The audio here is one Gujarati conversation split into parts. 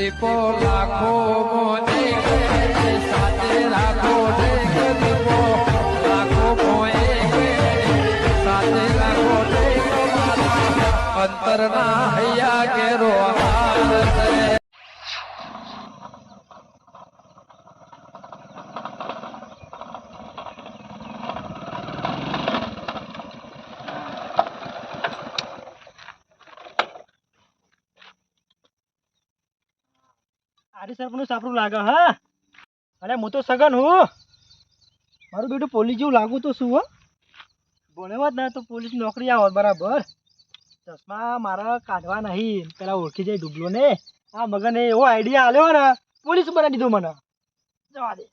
દીપો લાખો મોને સાથે રાખો દીપો લાખો મોએ સાથે રાખો અંતરના હૈયા કેરો હાર આરી સરપંચ સાપરું લાગે હા અરે હું તો સગન હું મારું બેટું પોલીસ જેવું લાગુ તો શું હો ભણેવા જ ના તો પોલીસ નોકરી આવો બરાબર ચશ્મા મારા કાઢવા નહીં પેલા ઓળખી જાય ડૂબલો ને આ મગને એવો આઈડિયા આલ્યો ને પોલીસ બનાવી દીધો મને જવા દે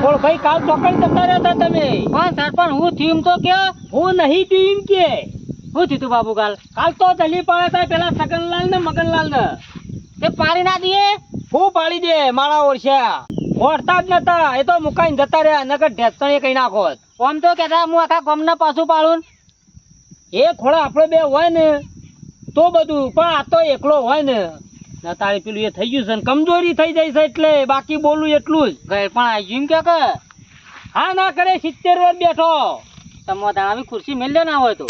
બોલ ભાઈ કાલ ચોકડી જતા રહ્યા હતા તમે પણ સરપંચ હું થયું તો કે હું નહીં થયું કે શું થયું બાબુ કાલ તો જલી પડ્યા હતા પેલા સગનલાલ ને મગનલાલ ને તે પાડી ના દે હું પાડી દે મારા ઓળખ્યા ઓળતા જ નતા એ તો મુકાઈને જતા રહ્યા નકર ઢેસણી કઈ નાખો આમ તો કેતા હું આખા ગામને પાછું પાડું એ ખોળા આપણે બે હોય ને તો બધું પણ આ તો એકલો હોય ને નતાળી પેલું એ થઈ ગયું છે ને કમજોરી થઈ જાય છે એટલે બાકી બોલું એટલું જ ઘર પણ આવી ગયું કે હા ના કરે 70 વર્ષ બેઠો તમે આવી ખુરશી મેલ્યો ના હોય તો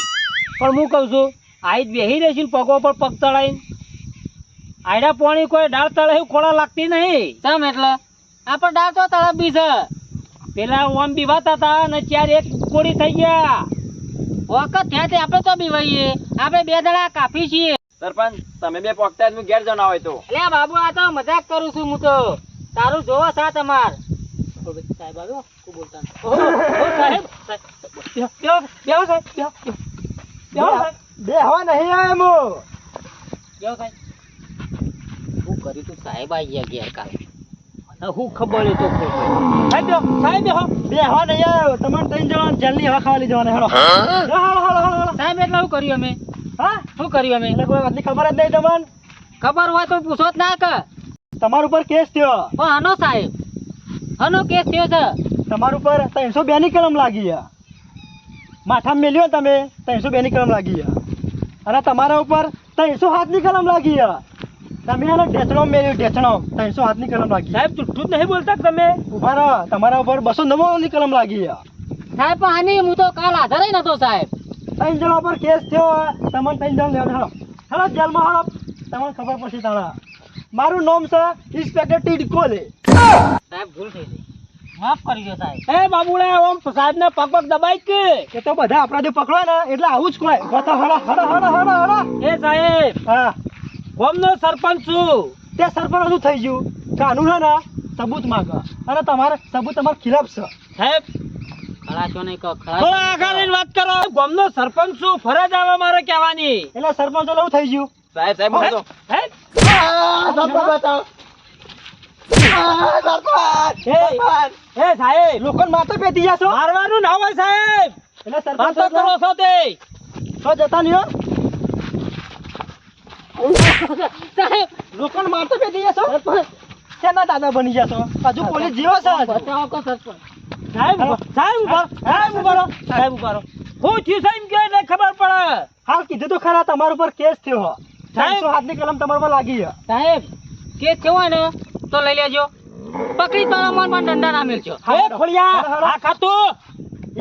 પણ હું કહું છું આઈ જ બેહી રહીશું પગો પર પગ ચડાઈને આયડા પાણી કોઈ ડાળ તળે ખોળા લાગતી નહીં ચમ એટલે આપણે ડાળ તો તળબી છે પેલા ઓમ બીવાતા હતા ને ચાર એક કોડી થઈ ગયા વખત થયા તે આપણે તો બીવાઈએ આપણે બે દડા કાફી છીએ સરપંચ તમે બે પોકતા જ ઘેર જણા હોય તો એટલે બાબુ આ તો મજાક કરું છું હું તો તારું જોવો સા તમાર સાહેબ આવ્યો કો બોલતા સાહેબ બે હવા નહીં આયા મો બેહો સાહેબ હું કરી તું સાહેબ આવી ગયા ઘેર કાલ હું ખબર તો સાહેબ બેહો બે હવા નહીં આવ્યો તમારે 3 જણા જેલની હવા ખાવા લઈ જવાના હેડો સાહેબ એટલે શું કર્યું અમે હા શું કર્યું અમે એટલે કોઈ વાતની ખબર જ નહીં તમને ખબર હોય તો પૂછો જ ના કે તમારા ઉપર કેસ થયો પણ હનો સાહેબ હનો કેસ થયો છે તમારા ઉપર 302 ની કલમ લાગી છે માથામાં મેલ્યો તમે 302 ની કલમ લાગી છે અને તમારા ઉપર 307 ની કલમ લાગી છે તમે એને ઢેચણો મેલ્યો ઢેચણો 307 ની કલમ લાગી સાહેબ જુઠ્ઠું જ નહીં બોલતા તમે ઉભા રહો તમારા ઉપર 299 ની કલમ લાગી છે સાહેબ પણ આની હું તો કાલ હાજર જ નતો સાહેબ 3 જણા પર કેસ થયો તમને 3 જણ લેવા હેડો જેલમાં હેડો તમને ખબર પડશે તારા મારું નામ છે ઇન્સ્પેક્ટર ટીડકોલે સાહેબ ભૂલ થઈ ગઈ માફ કરજો સાહેબ એ બાબુડા ઓમ સાહેબ ને પગ પગ દબાઈ કે તો બધા આપણા જે પકડો ને એટલે આવું જ કોઈ ગોતો હડો એ સાહેબ હા ગામનો સરપંચ છું તે સરપંચ શું થઈ ગયું કાનૂન હે ને સબૂત માંગ અને તમારે સબૂત તમારા ખિલાફ છે સાહેબ ખલાસો નહીં કહો થોડા આગળની વાત કરો ગામનો સરપંચ છું ફરજ આવે મારે કહેવાની એટલે સરપંચ એવું થઈ ગયું સાહેબ બોલો સાહેબ લોકોને માથે પેટી જાશો મારવાનું ના હોય સાહેબ એટલે સરપંચ કરો છો તે તો જતા લ્યો સાહેબ લોકોને માથે પેટી જાશો શેના દાદા બની જશો હજુ પોલીસ જીવો છે બચાવો કો સરપંચ સાહેબ ઉભારો હું થયું સાહેબ કે એટલે ખબર પડે હા કીધું તો ખરા તમારા ઉપર કેસ થયો સાહેબ 307 ની કલમ તમારા પર લાગી છે સાહેબ કેસ થયો હોય ને તો લઈ લેજો પકડી તારા મનમાં દંડા ના મેલજો હે ખોડિયા આ ખાતો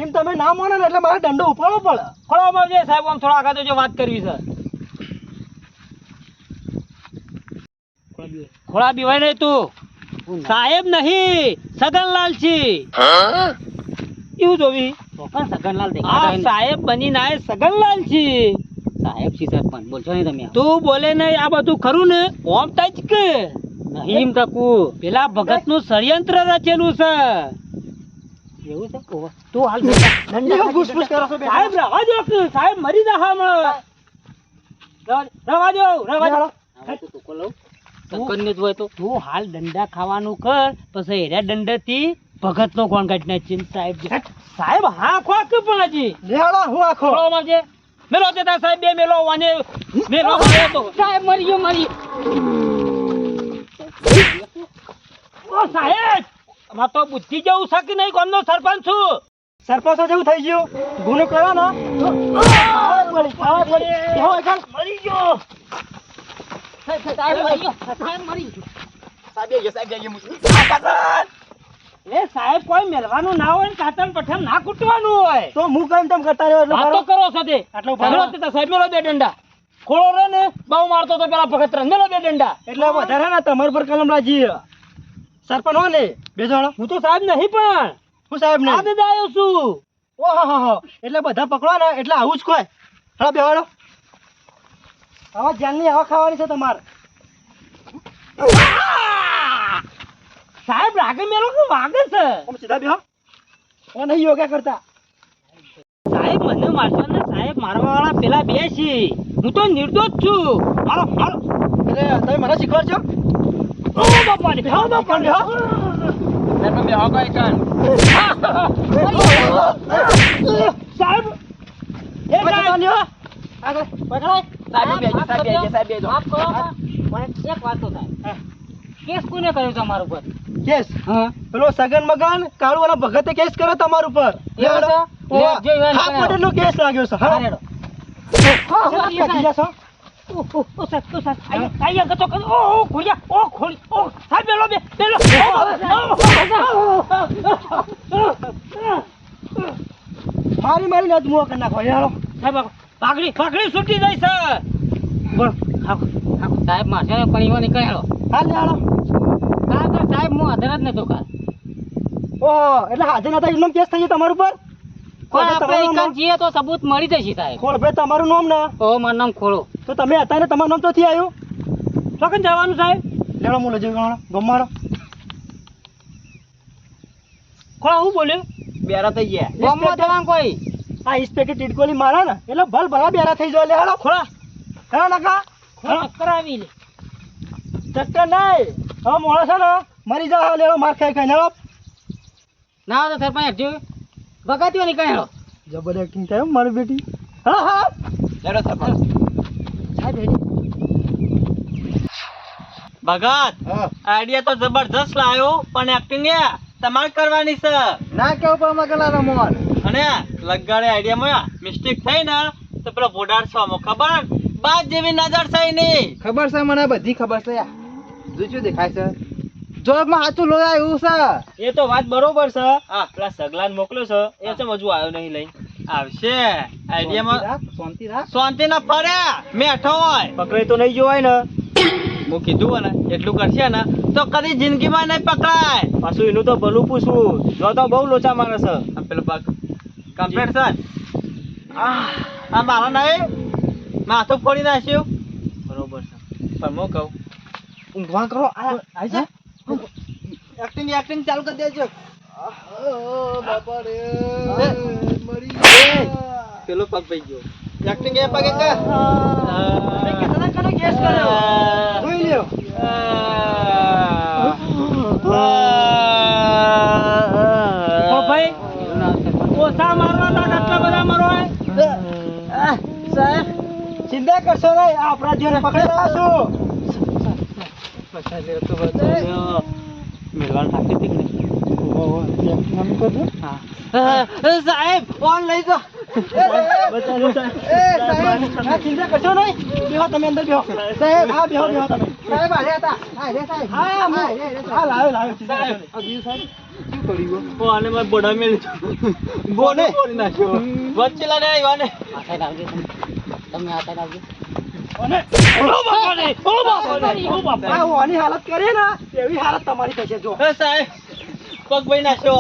એમ તમે ના માનો ને એટલે મારે દંડો ઉપાડવો પડે ખોળવામાં આવજે સાહેબ આમ થોડા આગળ જો વાત કરવી છે ખોળા બીવાય નહીં તું સાહેબ નહીં સગનલાલ છી એવું જોવી સગનલાલ દેખાય સાહેબ બનીને આય સગનલાલ છી સાહેબ છી સરપંચ બોલશો નહીં તમે તું બોલે નહીં આ બધું ખરું ને ઓમ તજ કે નહીં તકુ પેલા ભગત નું ષડયંત્ર રચેલું છે એવું છે તું હાલ દંડા ફૂસફૂસ કરો છો સાહેબ રવા દો સાહેબ મરી જા હમણાં રવા દો તું કોલો સકન જ હોય તો તું હાલ દંડા ખાવાનું કર પછી એરા દંડથી ભગત નો કોણ કાઢી નાખી સાહેબ હા ખો કે પણ હજી લેડો હું આખો મારજે મેલો દેતા સાહેબ બે મેલો વાને મેલો તો સાહેબ મરી ગયો ઓ સાહેબ માં તો બુદ્ધિ જેવું છે કે નહીં કોમનો સરપંચ છું સરપંચ જેવું થઈ ગયું ગુનો કરો ને મરી ગયો એ સાહેબ કોઈ મેલવાનું ના હોય ને કાતર પઠેમ ના કૂટવાનું હોય તો હું કેમ તેમ કરતા રહ્યો એટલે વાતો કરો સાથે આટલો ભારો. મેલો તે સાહેબ મેલો બે ડંડા ખોળો રે ને બહુ મારતો તો પેલા ભગત મેલો બે ડંડા એટલે વધારે ના તમાર પર કલમ લાજી સરપંચ હો ને બે જણો હું તો સાહેબ નહીં પણ હું સાહેબ ને આ બે આવ્યો છું ઓહો એટલે બધા પકડો ને એટલે આવું જ કોઈ હા બેવાડો આવા જાનની આવા ખાવાની છે તમારે સાહેબ રાગે મેલો કે વાગે છે આમ સીધા બેહો ઓ નહીં યોગા કરતા સાહેબ મને મારશો ને સાહેબ મારવા વાળા પેલા બે છે હું તો નિર્દોષ છું મારો મારો એટલે તમે મને શીખવાડજો ઓ બાપા રે બેહો બાપા બેહો તમે બે હો કઈ કાન સાહેબ એ સાહેબ આગળ પકડાય સાહેબ બેજો માફ કરો મને એક વાત તો થાય કેસ કોને કર્યો તમારા ઉપર કેસ હા પેલો સગન મગન કાળુ અને ભગતે કેસ કર્યો તમારા ઉપર એવું છે? જે વાત હાફ કરે. મર્ડરનો કેસ લાગ્યો છે હા રેડો કાઢી જાશો? ઓ સાહેબ આયા ગતો કર ઓ ખોડિયા ઓ ખોડી ઓ સાહેબ બેલો બેલો મારી મારી ના મુવા કરી નાખો યારો સાહેબ પાઘડી પાઘડી છૂટી જાય છે બોલ સાહેબ મારશે ને પણ ઈવો નીકળ્યો હાલ યારો સાહેબ હું હાજર જ નતો કાલ ઓહો એટલે હાજર નતા એમનો કેસ થઈ ગયો તમારા ઉપર પણ આપણે તમારું એકાંત નામ? જઈએ તો સબૂત મળી જશે સાહેબ ખોળ ભાઈ તમારું નામ ને ઓ મારું નામ ખોળો તો તમે હતા ને તમારું નામ તો થી આવ્યું ચોકન જવાનું સાહેબ લેણો મુલો જેવું ગણો ગમારો ખોળો હું બોલ્યો બેરા થઈ ગયા બોમ્બો જવાનું કોઈ આ ઇન્સ્પેક્ટર ટીડકોલી મારા ને એટલે ભલ ભલા બેરા થઈ જાય લે હાલો ખોળા હેલો નકા ખોળા કરાવી લે ચક્કર નહીં હવે મોળો છે ને મરી જાવ લેણો માર ખાઈ ખાઈ હેલો ના તો સરપંચ હટજો બગાત્યો નીકળ્યો જબર એક્ટિંગ થાય હો મારી બેટી હા હા લેડો સરપંચ સાહેબ હેડી ભગત હા આઈડિયા તો જબરજસ્ત લાયો પણ એક્ટિંગ એ તમારે કરવાની છે ના કેવું પણ મગલા રમોન અને લગાડે આઈડિયામાં મિસ્ટેક થઈ ને તો પેલો બોડાડશો ખબર બાદ જેવી નજર થઈ નહીં ખબર છે મને બધી ખબર છે જોજો દેખાય છે જોગમાં સાચું લોયા એવું છે એ તો વાત બરોબર છે હા પેલા સગલાન મોકલ્યો છે એ ચમ હજુ આવ્યો નહીં લઈ આવશે આઈડિયામાં શાંતિ રાખ શાંતિ ના ફરે મેઠો હોય પકડાય તો નહીં જોવાય ને હું કીધું ને એટલું કરશે ને તો કદી જિંદગીમાં નહીં પકડાય પાછું એનું તો ભલું પૂછવું જો તો બહુ લોચા મારે છે આ પેલું પગ કમ્પ્લીટ છે આ મારો નહીં માથું ફોડી નાખ્યું બરોબર છે પણ હું કહું ઊંઘવા કરો આ છે એક્ટિંગ એક્ટિંગ ચાલુ કરી દેજો બાપા રે મરી પેલો પગ પઈ ગયો એક્ટિંગ એ પગે કે કેટલા કનો કેસ કર્યો જોઈ લ્યો ઓ ભાઈ ઓછા મારવા તા આટલા બધા મરો સાહેબ ચિંતા કરશો નહીં આ અપરાધીઓને પકડી રહ્યા છું મેળવાનું થાકી હતી સાહેબ ફોન લઈ જાઓ ચિંતા કરશો નહીં બેહો તમે અંદર બેહો સાહેબ હા બેહો બેહો તમે સાહેબ આ હતા હા લાવ્યો ચિંતા કરશો નહીં શું કર્યું અને મારે બોડા મેળ બોને ફોડી નાખ્યો વચ્ચે લાગે આવ્યો ને આ સાઈડ આવજો તમે આ સાઈડ આવજો અને ઓ બાપા રે ઓ બાપા રે ઓ બાપા આ ઓની હાલત કરે ને એવી હાલત તમારી થશે જો સાહેબ પગ ભાઈ નાખ્યો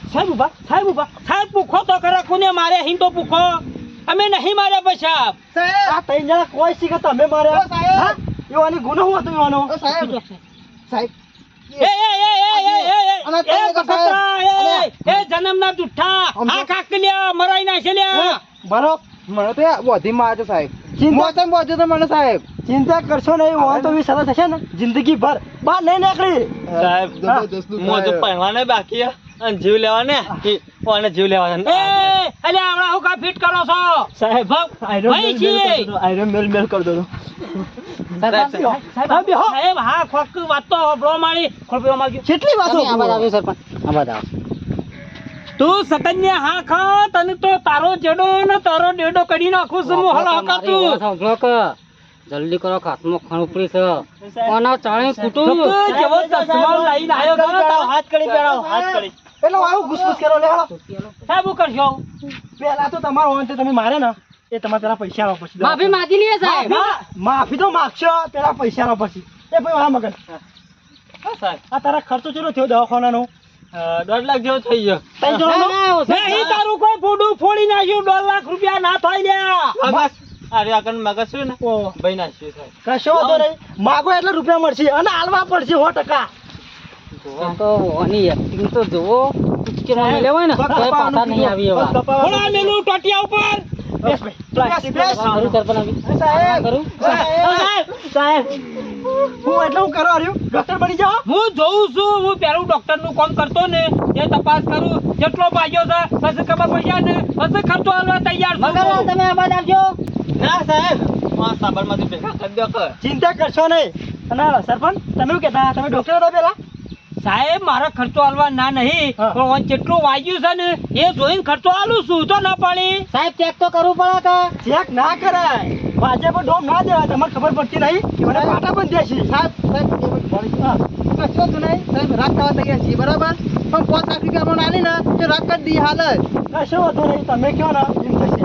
સાહેબ ઉભા સાહેબ પૂખો તો કરે કોને મારે હિમ તો પૂખો અમે નહીં માર્યા પછાબ સાહેબ આ ત્રણ જણા કોઈ શીખે તમે માર્યા સાહેબ એવાની ગુનો શું હતું એવાનો સાહેબ એ જન્મના જુઠ્ઠા આ કાકલિયા મરાઈ નાખેલ્યા બરો મને તો વધી માં છે સાહેબ મોસમ પહોંચ્યો તો મને સાહેબ ચિંતા કરશો નહીં વાં તો વી સરસ થશે ને જિંદગી ભર બહાર નહીં નીકળી સાહેબ હું તો પહેરવાને બાકી હે અને જીવ લેવાને ઓને જીવ લેવાને એ અલે આવડા હું કા ફિટ કરો છો સાહેબ ભાઈ છીએ આયરન મેલ કર દો સાહેબ હા ખોક વાત તો હોબળો મારી ખોપીઓ માગ્યો કેટલી વાતો તું સકન્ય હા ખા તને તો તારો જેડો ને તારો ડેડો કરી નાખું છું હું હળ હકાતું જલ્દી કરો હાથમાં ખણુપડી છે ઓના ચાણે કૂટું જેવો ચશ્મા લઈને આવ્યો છો ને, તારો હાથ કરી પહેરાવો, હાથ કરી. એટલે આવું ઘૂસપૂસ કરો લે હાલો. સાહેબ હું કરશો? પહેલા તો તમારો ઓન તમે મારે ને એ તમારે પેલા પૈસા આપવા પછી માફી માંગી લઈએ સાહેબ માફી તો માગશો પેલા પૈસા આપવા પછી એ ભાઈ વાહ મગન હા સાહેબ, આ તારા ખર્ચો કેટલો થયો દવાખાનાનો 1.5 લાખ જેવો થઈ ગયો. તઈ જણાવો. નહીં, તારું કોઈ ફોડું ફોડી નાખ્યું, 1.5 લાખ રૂપિયા ના થાય લ્યા. મગજ, અરે આ કણ મગજ છે ને, ઓહો. ભાઈ નાખ્યું સાહેબ. કશો વાંધો નહીં માગો એટલે રૂપિયા મળશે અને હાલવા પડશે 100%. તો ઓની એક્ટિંગ તો જુઓ ઉચકેમાં લેવાય ને તોય પાછા નહીં આવી એવા થોડા મેલું ટોટિયા ઉપર. બેસ ભાઈ બેસ. કરું સરપંચ આવી સાહેબ કરું સાહેબ હું એટલે હું કરવા રહ્યું ડોક્ટર બની જાઓ. હું જોઉં છું, હું પેલું ડોક્ટર નું કામ કરતો ને એ તપાસ કરું જેટલો ભાગ્યો છે પછી ખબર પડી જાય ને પછી ખર્ચો આલવા તૈયાર છું. તમે આબાદ આવજો ના સાહેબ, આ સાબરમાંથી ભેગા કરી દો કે. ચિંતા કરશો નહીં. અને સરપંચ તમે શું કહેતા તમે ડોક્ટર હતા પેલા સાહેબ મારા ખર્ચો આલવા ના નહીં, હા. પણ ઓન જેટલું વાગ્યું છે ને એ જોઈને ખર્ચો આલું છું, તો ના પાડી. સાહેબ ચેક તો કરવું પડે કે ચેક ના કરાય વાજે પર ડોમ ના દેવાય તમને ખબર પડતી નહીં કે મને પાટા પણ દે છે સાહેબ કશો તો નહીં સાહેબ રાગ કરવા તૈયાર છીએ બરાબર પણ 5 લાખ રૂપિયા મને આલી ને તો રાગ કરી દી હાલ કશો વાંધો નહીં તમે કયો ને એમ થશે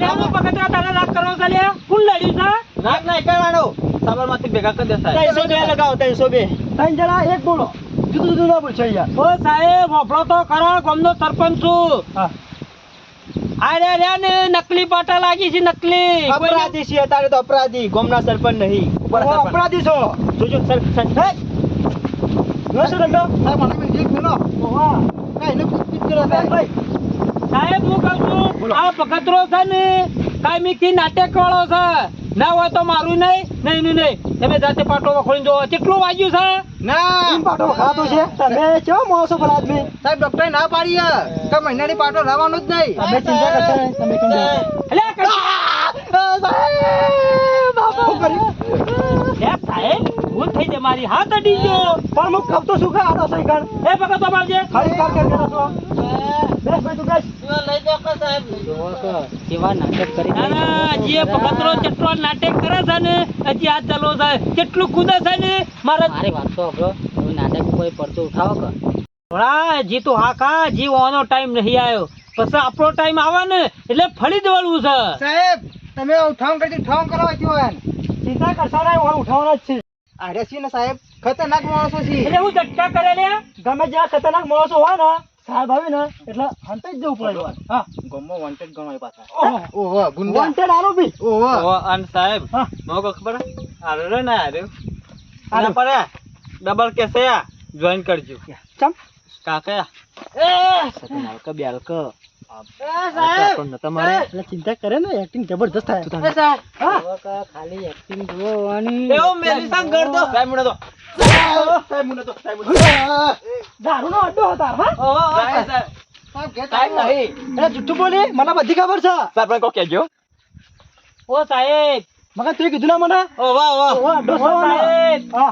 એનું પગથિયા તારે રાગ કરવો છે લ્યા? કોણ લડ્યું છે? રાગ નહીં કરવાનો, સાબરમાંથી ભેગા કરી દે સાહેબ. 302 લગાવો 302 ત્રણ જણા એક બોલો જુદું જુદું ના બોલશો યાર ઓ સાહેબ હોભળો તો ખરા, ગામનો સરપંચ છું. હા આ રહ્યા ને નકલી પાટા લાગી છે, નકલી. અપરાધી છીએ તારે તો અપરાધી ગોમના સરપંચ નહીં અપરાધી છો જોજો સરપંચ નો સરપંચ સાહેબ મને બી એક મેલો ઓવા કાઈ ને પૂછ કરો સાહેબ ભાઈ સાહેબ હું કહું છું, આ પગથરો છે ને કાયમીથી નાટક વાળો છે, ના હોય તો મારું નહીં. તમે જાતે પાટો વખોડીને જો કેટલું વાગ્યું છે. ના પાટો ખાતો છે તમે કેવો માણસો પર આદમી સાહેબ ડોક્ટર ના પાડી કે મહિનાની પાટો લાવવાનો જ નહીં તમે ચિંતા કરશો નહીં તમે કેમ સાહેબ બાપા હું કરી સાહેબ ભૂલ થઈ જાય મારી, હાથ અડી ગયો. પણ હું કબ તો શું ખા આતો સહી કર એ પગથરો મારજે. ખાલી કાર કર બેઠો છો બેસ ભાઈ તું બેસ જોવો કે કેવા નાટક કરી ના ના, હજી એ પગથરો જેટલો નાટક કરે છે ને હજી હાથ ચાલો છે, કેટલું કૂદે છે ને મારે. મારી વાત તો આપણો હવે નાટક કોઈ પડતો ઉઠાવો કે થોડા હજી તો હા ખા, હજી ઓનો ટાઈમ નહીં આવ્યો, પછી આપણો ટાઈમ આવે ને એટલે ફળી દેવાનું છે. સાહેબ તમે ઉઠાવ કરી ઉઠાવ કરાવવા જો ચિંતા કરશો નહીં હું ઉઠાવવાનો જ છે આરે છે ને સાહેબ ખતરનાક માણસો છે એટલે હું ઝટકા કરે લે. ગમે જ્યાં ખતરનાક માણસો હોય ને સાહેબ આવે ને એટલે હંતાઈ જ જવું પડે હા ગમો વોન્ટેડ ગણાય પાછા ઓહો ગુંડા વોન્ટેડ આરોપી ઓહો અને સાહેબ હા. મને ખબર આરે રે ના આરે આરે પડે ડબલ કેસે જોઈન કરજો ચમ કાકા. સતનાલ કે બેલ કે સાહેબ પણ તમારે એટલે ચિંતા કરે ને એક્ટિંગ જબરદસ્ત થાય જોવો કે ખાલી એક્ટિંગ જોવાની એવો મેલી સંગ કર દો સાહેબ મુને તો દારૂ નો અડ્ડો હતા હા સાહેબ સાહેબ નહીં એટલે જુઠ્ઠું બોલી મને બધી ખબર છે સરપંચ કો કહેજો. ઓ સાહેબ, મગર તું કીધું ના મને ઓ વાહ વાહ. ઓહો, અડ્ડો ઓ છે મને. સાહેબ, હા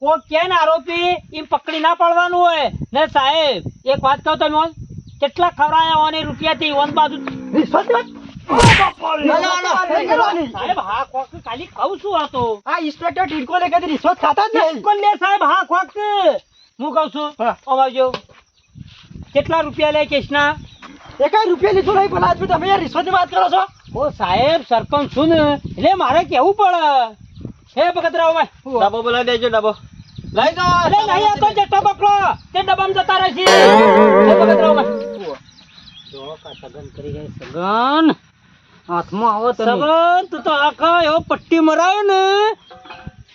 કો કેન આરોપી એમ પકડી ના પડવાનું હોય ને સાહેબ. એક વાત કહો તમે, કેટલા ખવડાયા ઓને રૂપિયાથી ઓન બાજુ. રિશ્વત વાત? સાહેબ હા ખોક ખાલી કહું છું આ તો. આ ઇન્સ્પેક્ટર ટીડકો લે કદી રિશ્વત ખાતા જ નહીં બિલકુલ લે સાહેબ હા ખોક. હું કહું છું હા. આવજો. કેટલા રૂપિયા લે કેસના? એકાય રૂપિયા લીધો નહીં પેલા આદમી તમે યાર રિશ્વતની વાત કરો છો ઓ સાહેબ સરપંચ છું ને એટલે મારે કેવું પડે. હે બગતરાવ ભાઈ ડબ્બો બોલાવી દેજો. ડબ્બો લઈ જાઓ. અરે નહીં આ તો જટ્ટો પકડો, તે ડબ્બામાં જતા રહેશે. હે બગતરાવ ભાઈ જોવો કે સગન કરી જાય સગન હાથમાં આવો તમે સગન તું તો આખા એવો પટ્ટી મરાયો ને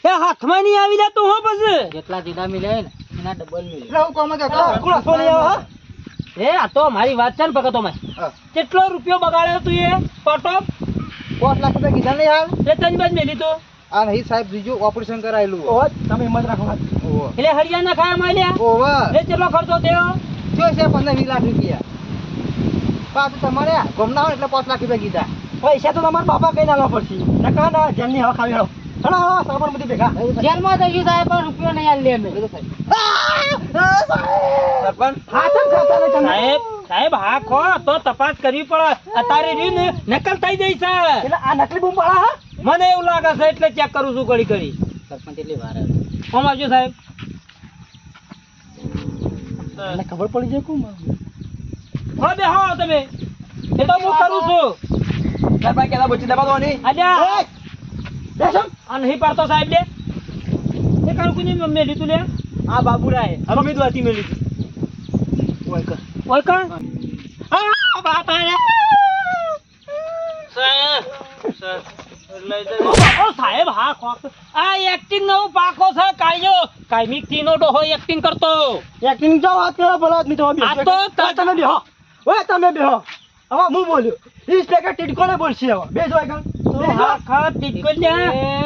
એ હાથમાં નહીં આવી જતું હો પછી. જેટલા દીડા મિલે ને એના ડબલ મિલે એટલે હું કોમ કે કોણ ફોન આવ્યો હા એ આ તો મારી વાત છે ને ભગતો ભાઈ. કેટલો રૂપિયો બગાડ્યો તું એ પાટો? 5 લાખ રૂપિયા કીધા નહીં હાલ એ તને બાદ મેલી તો આ નહીં સાહેબ બીજું ઓપરેશન કરાયેલું ઓહો તમે હિંમત રાખો ઓહો એટલે હરિયાણા ખાયા માલ્યા. ઓહો એ કેટલો ખર્ચો થયો? જો છે 15-20 લાખ રૂપિયા પાછું તમારે ગમના હોય એટલે 5 લાખ રૂપિયા કીધા પૈસા તો તમારા બાપા કઈ નાખવા પડશે નકા ના જેલની હવા ખાવી હેડો હલો સાબરમતી ભેગા જેલમાં થઈ ગયું સાહેબ પણ રૂપિયો નહીં આલી અમે સરપંચ હાથમ ખાતા નહીં તમે સાહેબ સાહેબ હા ખો તો તપાસ કરવી પડે. અત્યારે રહ્યું ને નકલ થઈ જાય છે. એટલે આ નકલી બૂમ પાડા હા મને એવું લાગે છે એટલે ચેક કરું છું ઘડી ઘડી સરપંચ એટલી વાર આમ આવજો સાહેબ મને ખબર પડી જાય કોણ હા બે હા તમે એ તો હું કરું છું સરપંચ કેતા બચી દબા દો નહીં આજા આ નહીં પાડતો સાહેબ લે એ કાલ કોને મેલી તું લે આ બાબુરાય હવે મેં દોતી મેલી ઓય કણ આ બાપા રે ઓ સાહેબ હા ખોક આ એક્ટિંગ નો પાકો છે કાયો કાયમિક થી નો ડો હોય એક્ટિંગ કરતો એક્ટિંગ જો વાત કરો બોલો આદમી તો આ તો તમે બેહો ઓય તમે બેહો હવે હું બોલ્યો ઇન્સ્પેક્ટર ટીટકોને બોલશે હવે બે જો આગળ તો હા ખા ટીટકો લે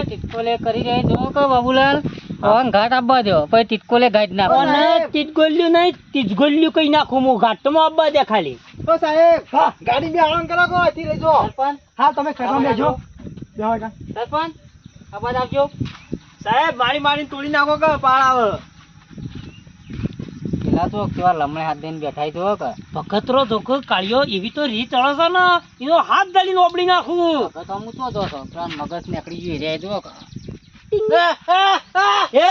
ટિટકોલે કરી રહી જો કે બાબુલાલ ઓન ઘાટ આપવા દો પછી ટિટકોલે ઘાટ ના અને ટીટગોલ્યું નહીં તીજગોલ્યું કઈ નાખું હું ઘાટમાં આવવા દે ખાલી તો સાહેબ હા ગાડી બે આરામ કરો કો આથી લેજો સરપંચ હા તમે ખેતરમાં બેજો બેહો આગળ સરપંચ આવાજ આપજો સાહેબ મારી તોડી નાખો કે પાળ આવે પેલા તો કેવા લમણે હાથ દઈને બેઠા તો કે ભગતરો ધોકો કાળિયો એવી તો રીત ચડે છે ને એનો હાથ દલીને ઓબડી નાખું તો હું તો જો છો ત્રણ મગજ નીકળી ગયું રે જો કે એ